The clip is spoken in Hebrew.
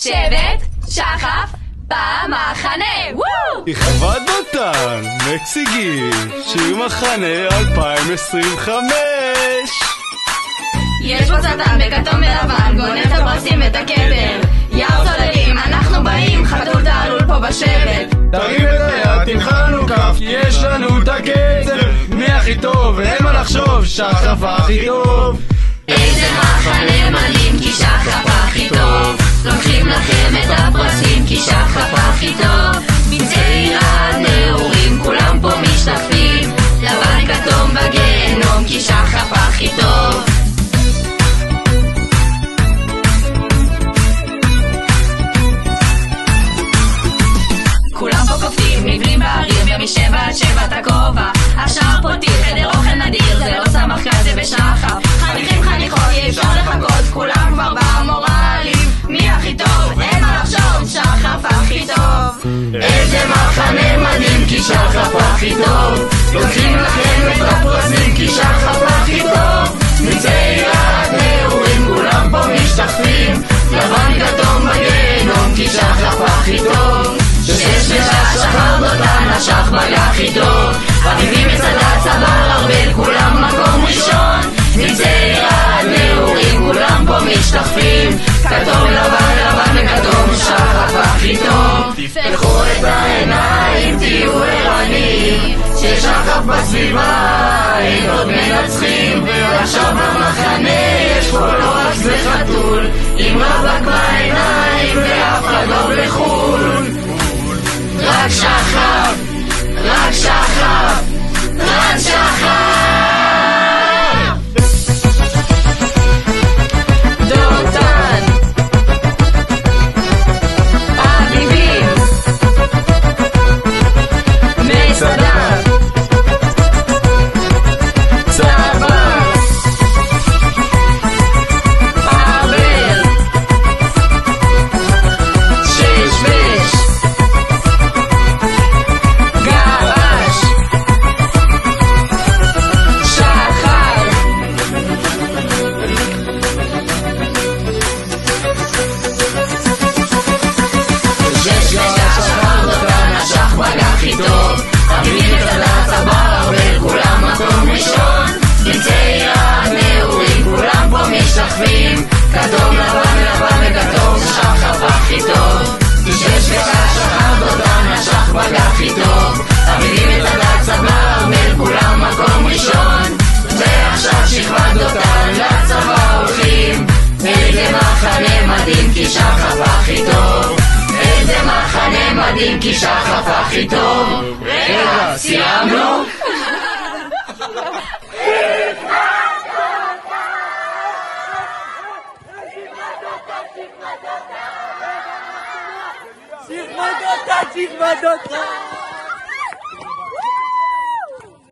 שבט, שחף, במחנה, וואו! יכבד אותן, מציגים, שיר מחנה 2025. יש פה צטן בכתום ולבן, גונב את הפרסים ואת הכתר. יער צוללים, אנחנו באים, חתול תעלול פה בשבט. תרים את היד, תמחנו כף, כי יש לנו את הקצב. מי הכי טוב, אין מה לחשוב, שחף הכי טוב. איזה מחנה מדהים, כי שחף הכי טוב. לוקחים לכם את הפרסים, כי שחף הכי טוב. מצעיר עד נעורים, כולם פה משתתפים. לבן כתום בגיהנום, כי שחף הכי טוב. כולם פה קופים, נבנים בערים, ומשבע עד שבע את הכובע. השאר פותיר, חדר אוכל נדיר, זה לא סמך כזה בשחף. חניכים חניכות, אי אפשר לחכות, כולם כבר במורלים. מי הכי טוב? אין מה לחשוב, שחף הכי טוב. איזה מחנה מדהים, כי שחף הכי טוב. לוקחים לכם את הפרסים, כי שחף הכי טוב. מצעיר עד נעורים, כולם פה משתתפים. לבן כתום בגיהנום, כי שחף הכי טוב. שש שחר דותן, השחבג הכי טוב. חביבים מצדת צבר ארבל, כולם מקום ראשון. מצעיר עד נעורים, כולם פה משתתפים. כתום לבן לבן וכתום, שחף הכי טוב. תפתחו את העיניים, תהיו ערניים, ששחף בסביבה, אין עוד מנצחים. ועכשיו במחנה יש פה לא רק זה חתול, עם רווק בעיניים ואף אחד לא בחול. רק שחף, רק שחף, רק שחף. דותן, אביבים, מסעדה, צבא, ארבל, שש גרש, שחר. שש שחר דותן, השחבג הכי טוב. חביבים מצדת צבר ארבל, כולם מקום ראשון. מצעיר עד נעורים, כולם פה משתתפים. כתום לבן לבן וכתום, שחף הכי טוב. שש שחר דותן, השחבג הכי טוב. חביבים מצדת צבר ארבל, כולם מקום ראשון. ועכשיו שכבת דותן, לצבא הולכים. איזה מחנה מדהים, כי שחף הכי טוב. איזה מחנה מדהים, כי שחף הכי טוב. רגע, סיימנו? שכבת דותן, שכבת דותן.